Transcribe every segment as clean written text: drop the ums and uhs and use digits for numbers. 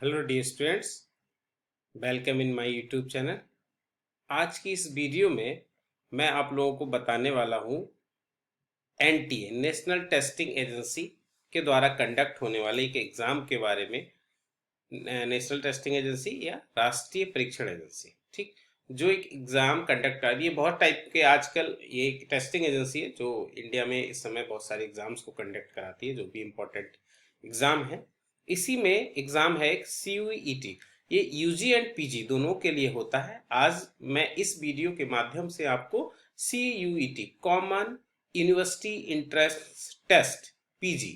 Hello dear students, welcome in my YouTube channel. आज की इस वीडियो में मैं आप लोगों को बताने वाला हूँ एनटीए नेशनल टेस्टिंग एजेंसी के द्वारा कंडक्ट होने वाले एक एग्ज़ाम के बारे में। नेशनल टेस्टिंग एजेंसी या राष्ट्रीय परीक्षण एजेंसी, ठीक, जो एक एग्ज़ाम कंडक्ट कर रही है। बहुत टाइप के आजकल ये एक टेस्टिंग एजेंसी है जो इंडिया में इस समय बहुत सारे एग्ज़ाम्स को कंडक्ट कराती है, जो भी इम्पोर्टेंट एग्ज़ाम है। इसी में एग्ज़ाम है एक CUET। ये यूजी एंड पीजी दोनों के लिए होता है। आज मैं इस वीडियो के माध्यम से आपको CUET common university entrance test PG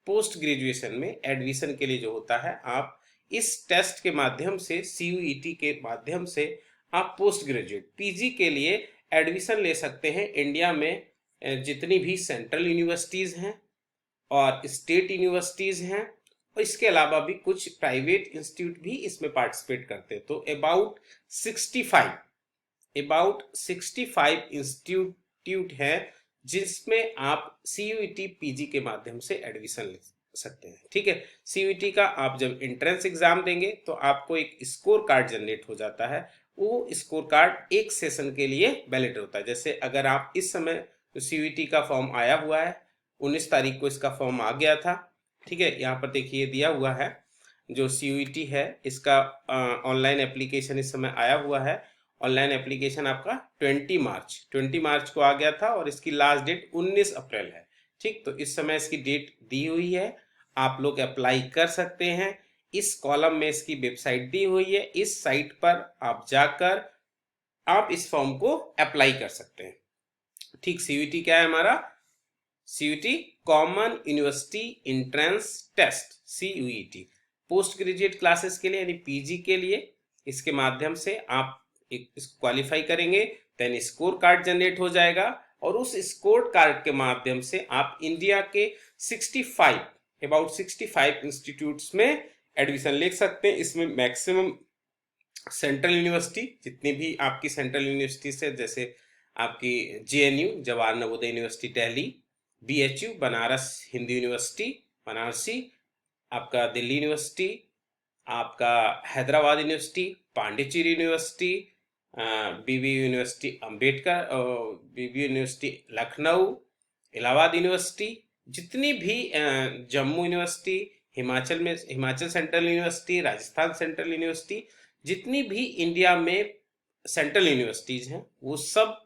post graduation में एडमिशन के लिए जो होता है, आप इस टेस्ट के माध्यम से CUET के माध्यम से आप पोस्ट ग्रेजुएट पीजी के लिए एडमिशन ले सकते हैं। इंडिया में जितनी भी सेंट्रल यूनिवर्सिटीज़ हैं और स्टेट यूनिवर्सिटीज़ हैं, और इसके अलावा भी कुछ प्राइवेट इंस्टीट्यूट भी इसमें पार्टिसिपेट करते हैं। तो अबाउट 65 इंस्टीट्यूट हैं जिसमें आप CUET पीजी के माध्यम से एडमिशन ले सकते हैं। ठीक है, CUET का आप जब एंट्रेंस एग्जाम देंगे तो आपको एक स्कोर कार्ड जनरेट हो जाता है। वो स्कोर कार्ड एक सेशन के लिए वैलिड होता है। जैसे अगर आप इस समय CUET का फॉर्म आया हुआ है, 19 तारीख को इसका फॉर्म आ गया था। ठीक है, यहाँ पर देखिए दिया हुआ है जो CUET है, इसका ऑनलाइन एप्लीकेशन इस समय आया हुआ है। ऑनलाइन एप्लीकेशन आपका 20 मार्च को आ गया था और इसकी लास्ट डेट 19 अप्रैल है। ठीक, तो इस समय इसकी डेट दी हुई है, आप लोग अप्लाई कर सकते हैं। इस कॉलम में इसकी वेबसाइट दी हुई है, इस साइट पर आप जाकर आप इस फॉर्म को अप्लाई कर सकते हैं। ठीक, CUET क्या है हमारा? CUET common university entrance test, CUET post graduate classes के लिए यानी पीजी के लिए। इसके माध्यम से आप इसको क्वालिफाई करेंगे, देन स्कोर कार्ड जनरेट हो जाएगा और उस स्कोर कार्ड के माध्यम से आप इंडिया के 65 इंस्टीट्यूट्स में एडमिशन ले सकते हैं। इसमें मैक्सिमम सेंट्रल यूनिवर्सिटी, जितनी भी आपकी सेंट्रल यूनिवर्सिटी से, जैसे आपकी JNU Jawahar Navodaya university Delhi, BHU Banaras Hindu university Banarasi, आपका दिल्ली यूनिवर्सिटी, आपका Hyderabad university, Pondicherry university, BBU university Ambedkar, BBU university Lucknow, Allahabad university, जितनी भी Jammu university, Himachal central university, Rajasthan central university, जितनी भी इंडिया में सेंट्रल यूनिवर्सिटीज हैं, वो सब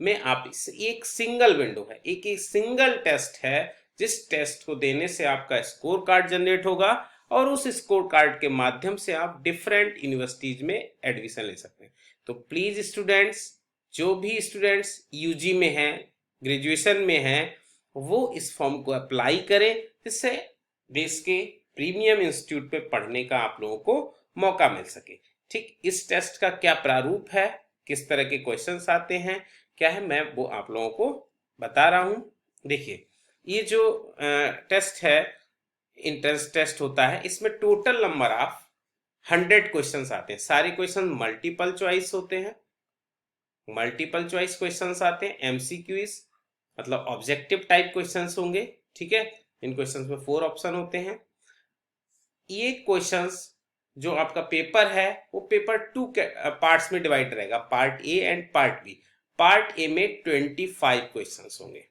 में आप एक सिंगल विंडो है, एक सिंगल टेस्ट है, जिस टेस्ट को देने से आपका स्कोर कार्ड जनरेट होगा और उस स्कोर कार्ड के माध्यम से आप डिफरेंट यूनिवर्सिटीज में एडमिशन ले सकते हैं। तो प्लीज स्टूडेंट्स, जो भी स्टूडेंट्स यूजी में हैं, ग्रेजुएशन में हैं, वो इस फॉर्म को अप्लाई करें, जिससे देश के प्रीमियम इंस्टीट्यूट पे पढ़ने का आप लोगों को मौका मिल सके। ठीक, इस टेस्ट का क्या प्रारूप है, किस तरह के क्वेश्चंस आते हैं, क्या है, मैं वो आप लोगों को बता रहा हूं। देखिए, ये जो टेस्ट है, इंट्रेंस टेस्ट होता है, इसमें टोटल नंबर ऑफ 100 क्वेश्चंस आते हैं। सारे क्वेश्चन मल्टीपल चॉइस होते हैं, मल्टीपल चॉइस क्वेश्चंस आते हैं। MCQs मतलब ऑब्जेक्टिव टाइप क्वेश्चंस होंगे। ठीक है, इन क्वेश्चंस में 4 ऑप्शन होते हैं। ये क्वेश्चंस जो आपका पेपर है, वो पेपर 2 पार्ट्स में डिवाइड रहेगा, part A and part B. Part A में 25 क्वेश्चंस होंगे।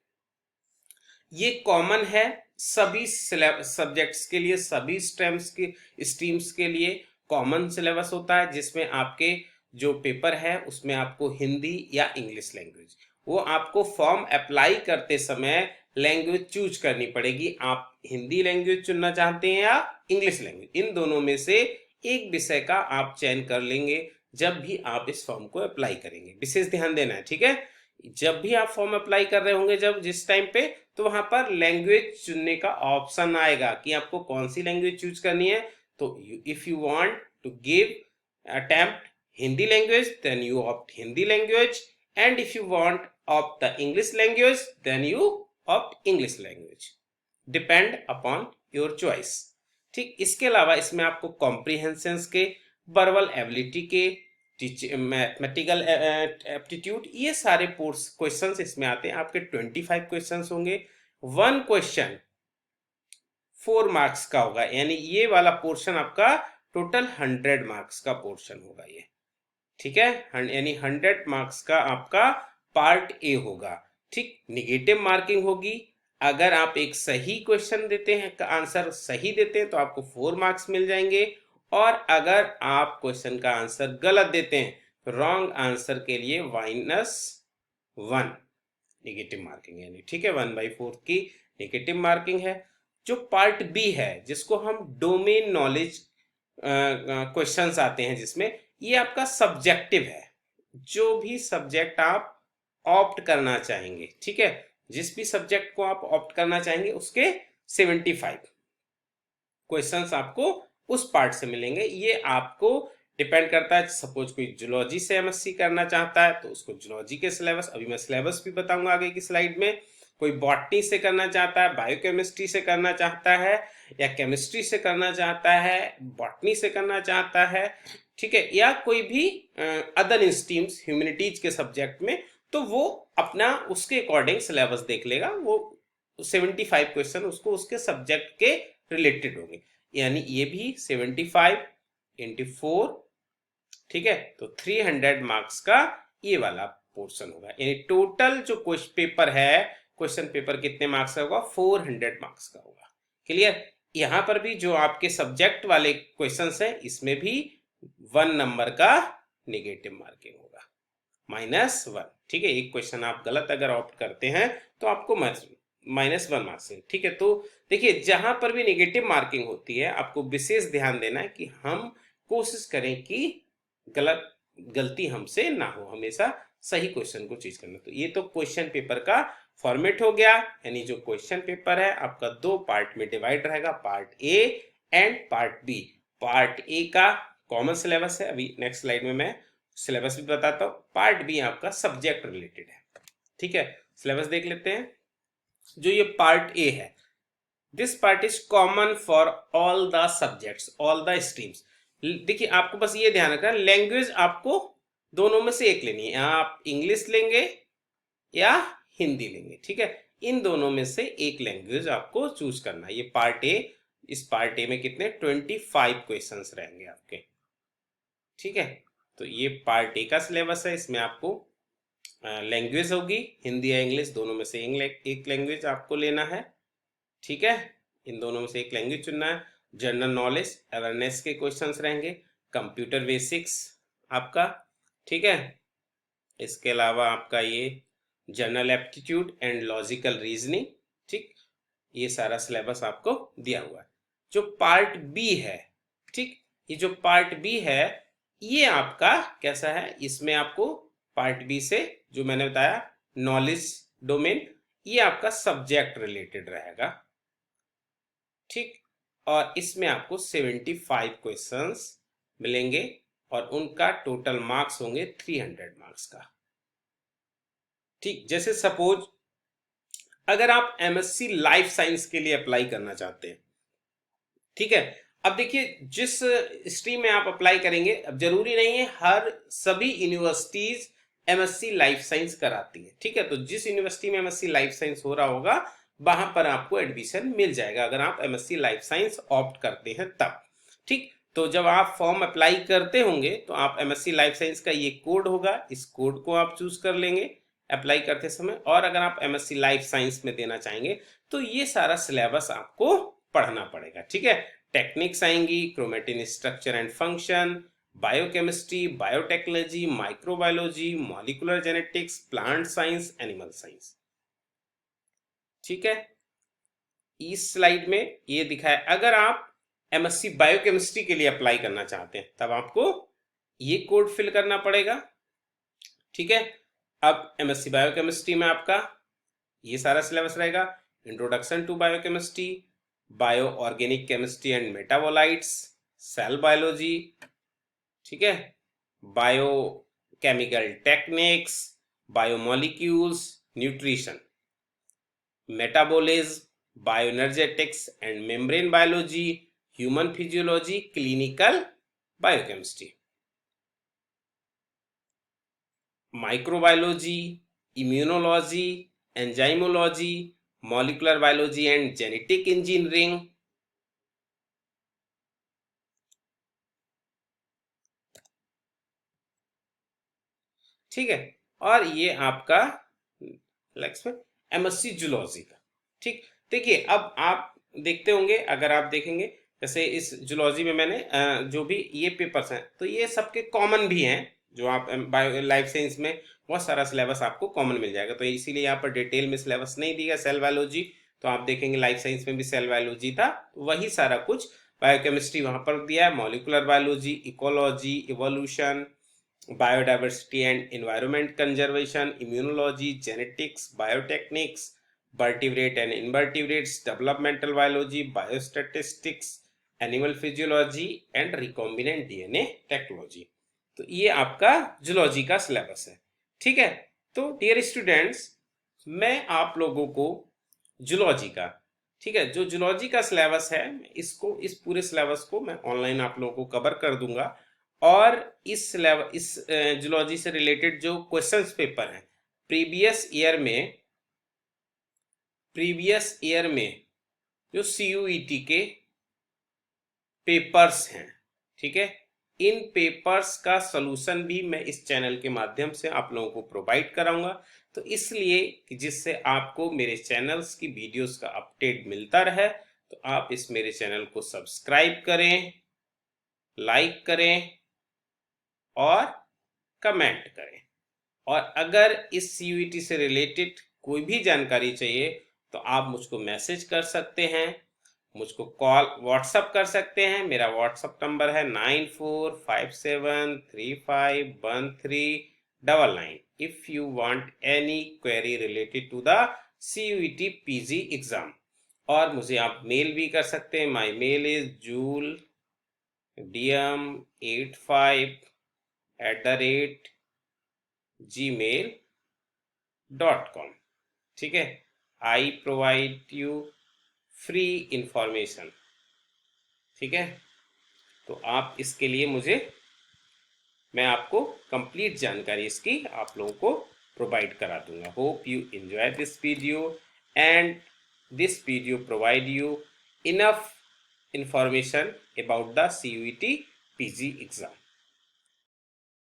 ये कॉमन है सभी सब्जेक्ट्स के लिए, सभी स्ट्रीम्स के लिए कॉमन सिलेबस होता है, जिसमें आपके जो पेपर है उसमें आपको हिंदी या इंग्लिश लैंग्वेज, वो आपको फॉर्म अप्लाई करते समय लैंग्वेज चूज करनी पड़ेगी। आप हिंदी लैंग्वेज चुनना चाहते हैं या इंग्लिश लैंग्वेज, इन दोनों में से एक विषय का आप चयन कर लेंगे जब भी आप इस फॉर्म को अप्लाई करेंगे। विशेष ध्यान देना है, ठीक है। जब भी आप फॉर्म अप्लाई कर रहे होंगे, जब जिस टाइम पे, तो वहां पर लैंग्वेज चुनने का ऑप्शन आएगा कि आपको कौन सी लैंग्वेज चूज करनी है। तो if you want to give attempt Hindi language, then you opt Hindi language, and if you want opt the English language, then you opt English language, depend upon your choice. ठीक, इसके अलावा इसमें आपको कॉम्प्रिहेंशन के, verbal ability के, mathematical aptitude, ये सारे questions इसमें आते हैं। आपके 25 क्वेश्चंस होंगे। 1 क्वेश्चन 4 मार्क्स का होगा, यानी ये वाला पोर्शन आपका टोटल 100 मार्क्स का पोर्शन होगा ये, ठीक है, यानी 100 मार्क्स का आपका पार्ट ए होगा। ठीक, निगेटिव मार्किंग होगी अगर आप एक सही क्वेश्चन देते हैं, का आंसर सही देते हैं तो आपको 4 मार्क्स मिल जाएंगे, और अगर आप क्वेश्चन का आंसर गलत देते हैं तो रॉन्ग आंसर के लिए -1 निगेटिव मार्किंग, यानी ठीक है 1/4 की निगेटिव मार्किंग है। जो पार्ट बी है जिसको हम डोमेन नॉलेज क्वेश्चंस आते हैं, जिसमें ये आपका सब्जेक्टिव है, जो भी सब्जेक्ट आप ऑप्ट करना चाहेंगे, ठीक है, जिस भी सब्जेक्ट को आप ऑप्ट करना चाहेंगे उसके 75 क्वेश्चंस आपको उस पार्ट से मिलेंगे। ये आपको डिपेंड करता है, सपोज कोई जूलॉजी से एमएससी करना चाहता है तो उसको जूलॉजी के सिलेबस, अभी मैं सिलेबस भी बताऊंगा आगे की स्लाइड में। कोई बॉटनी से करना चाहता है, बायोकेमिस्ट्री से करना चाहता है, या केमिस्ट्री से करना चाहता है, बॉटनी से करना चाहता है, ठीक है, या कोई भी अदर स्ट्रीम्स ह्यूमैनिटीज के सब्जेक्ट में, तो वो अपना उसके अकॉर्डिंग सिलेबस देख लेगा। वो 75 क्वेश्चन उसको उसके सब्जेक्ट के रिलेटेड होंगे, यानी ये भी 75 × 4, ठीक है, तो 300 मार्क्स का ये वाला पोर्शन होगा। यानी टोटल जो क्वेश्चन पेपर कितने मार्क्स का होगा, 400 मार्क्स का होगा। क्लियर। यहां पर भी जो आपके सब्जेक्ट वाले क्वेश्चंस हैं इसमें भी 1 नंबर का नेगेटिव मार्किंग होगा, -1, ठीक है। एक क्वेश्चन आप गलत अगर ऑप्ट करते हैं तो आपको -1 मार्क्स है, ठीक है। तो देखिए जहां पर भी नेगेटिव मार्किंग होती है आपको विशेष ध्यान देना है कि हम कोशिश करें कि गलती हमसे ना हो, हमेशा सही क्वेश्चन को चीज करना। तो ये तो क्वेश्चन पेपर का फॉर्मेट हो गया, यानी जो क्वेश्चन पेपर है आपका 2 पार्ट में डिवाइड रहेगा, part A and part B. Part A का कॉमन सिलेबस है, अभी नेक्स्ट स्लाइड में मैं सिलेबस भी बताता हूँ। पार्ट बी आपका सब्जेक्ट रिलेटेड है, ठीक है। सिलेबस देख लेते हैं। जो ये पार्ट ए है, this part is common for all the subjects, all the streams. देखिए आपको बस ये ध्यान रखना, लैंग्वेज आपको दोनों में से एक लेनी है, आप इंग्लिश लेंगे या हिंदी लेंगे, ठीक है। इन दोनों में से एक लैंग्वेज आपको चूज करना है। ये पार्ट ए, इस पार्ट ए में कितने 25 क्वेश्चंस रहेंगे आपके, ठीक है। तो ये पार्ट ए का सिलेबस है, इसमें आपको लैंग्वेज होगी हिंदी या इंग्लिश, दोनों में से एक लैंग्वेज आपको लेना है, ठीक है। इन दोनों में से एक लैंग्वेज चुनना है। जनरल नॉलेज अवेयरनेस के क्वेश्चंस रहेंगे, कंप्यूटर बेसिक्स आपका, ठीक है। इसके अलावा आपका ये general aptitude and logical reasoning, ठीक, ये सारा सिलेबस आपको दिया हुआ है। जो पार्ट बी है, ठीक, ये जो पार्ट बी है ये आपका कैसा है, इसमें आपको पार्ट बी से जो मैंने बताया नॉलेज डोमेन, ये आपका सब्जेक्ट रिलेटेड रहेगा, ठीक। और इसमें आपको 75 क्वेश्चंस मिलेंगे और उनका टोटल मार्क्स होंगे 300 मार्क्स का, ठीक। जैसे सपोज अगर आप एमएससी लाइफ साइंस के लिए अप्लाई करना चाहते हैं, ठीक है। अब देखिए जिस स्ट्रीम में आप अप्लाई करेंगे, अब जरूरी नहीं है हर सभी यूनिवर्सिटीज एमएससी लाइफ साइंस कराती है, ठीक है। तो जिस यूनिवर्सिटी में एमएससी लाइफ साइंस हो रहा होगा वहां पर आपको एडमिशन मिल जाएगा, अगर आप एमएससी लाइफ साइंस ऑप्ट करते हैं तब, ठीक। तो जब आप फॉर्म अप्लाई करते होंगे तो आप एमएससी लाइफ साइंस का ये कोड होगा, इस कोड को आप चूज कर लेंगे अप्लाई करते समय। और अगर आप एमएससी लाइफ साइंस में देना चाहेंगे तो ये सारा सिलेबस आपको पढ़ना पड़ेगा, ठीक है। टेक्निक्स आएंगी, chromatin structure and function, biochemistry, biotechnology, microbiology, molecular genetics, plant science, animal science, ठीक है। इस स्लाइड में ये दिखाया, अगर आप एमएससी बायोकेमिस्ट्री के लिए अप्लाई करना चाहते हैं तब आपको ये कोड फिल करना पड़ेगा, ठीक है। अब एमएससी बायोकेमिस्ट्री में आपका ये सारा सिलेबस रहेगा, introduction to biochemistry, bio organic chemistry and metabolites, cell biology, ठीक है, biochemical techniques, biomolecules, nutrition, metabolism, bioenergetics and membrane biology, human physiology, clinical biochemistry, microbiology, immunology, enzymology, molecular biology and genetic engineering, ठीक है। और ये आपका lakes में MSc zoology का। ठीक, देखिए अब आप देखते होंगे, अगर आप देखेंगे जैसे इस जूलॉजी में मैंने जो भी ये पेपर्स हैं तो ये सबके कॉमन भी हैं, जो आप बायो लाइफ साइंस में बहुत सारा सिलेबस आपको कॉमन मिल जाएगा, तो इसीलिए यहाँ पर डिटेल में सिलेबस नहीं दिया। सेल बायोलॉजी तो आप देखेंगे लाइफ साइंस में भी सेल बायोलॉजी था, तो वही सारा कुछ बायोकेमिस्ट्री वहाँ पर दिया है, molecular biology, ecology, evolution, biodiversity and environment conservation, immunology, genetics, biotechnics, vertebrate and invertebrates, developmental biology, biostatistics, animal physiology and recombinant DNA technology। तो ये आपका जूलॉजी का सिलेबस है। ठीक है, तो डियर स्टूडेंट्स, मैं आप लोगों को जूलॉजी का, ठीक है, जो जूलॉजी का सिलेबस है इसको, इस पूरे सिलेबस को मैं ऑनलाइन आप लोगों को कवर कर दूंगा। और इस जूलॉजी से रिलेटेड जो क्वेश्चंस पेपर हैं प्रीवियस ईयर में जो सीयूईटी के पेपर्स हैं, ठीक है, इन पेपर्स का सॉल्यूशन भी मैं इस चैनल के माध्यम से आप लोगों को प्रोवाइड कराऊंगा। तो इसलिए कि जिससे आपको मेरे चैनल्स की वीडियोस का अपडेट मिलता रहे, तो आप इस मेरे चैनल को सब्सक्राइब करें, लाइक करें और कमेंट करें। और अगर इस सीयूईटी से रिलेटेड कोई भी जानकारी चाहिए तो आप मुझको मैसेज कर सकते हैं, मुझको कॉल व्हाट्सअप कर सकते हैं। मेरा व्हाट्सअप नंबर है 9457351399। If you want any query related to the CUET PG exam. और मुझे आप मेल भी कर सकते हैं। My mail is juledium85@gmail.com। ठीक है, I provide you free information. ठीक है, तो आप इसके लिए मैं आपको कंप्लीट जानकारी इसकी आप लोगों को प्रोवाइड करा दूंगा। Hope you enjoy this video and this video provide you enough information about the CUET PG exam.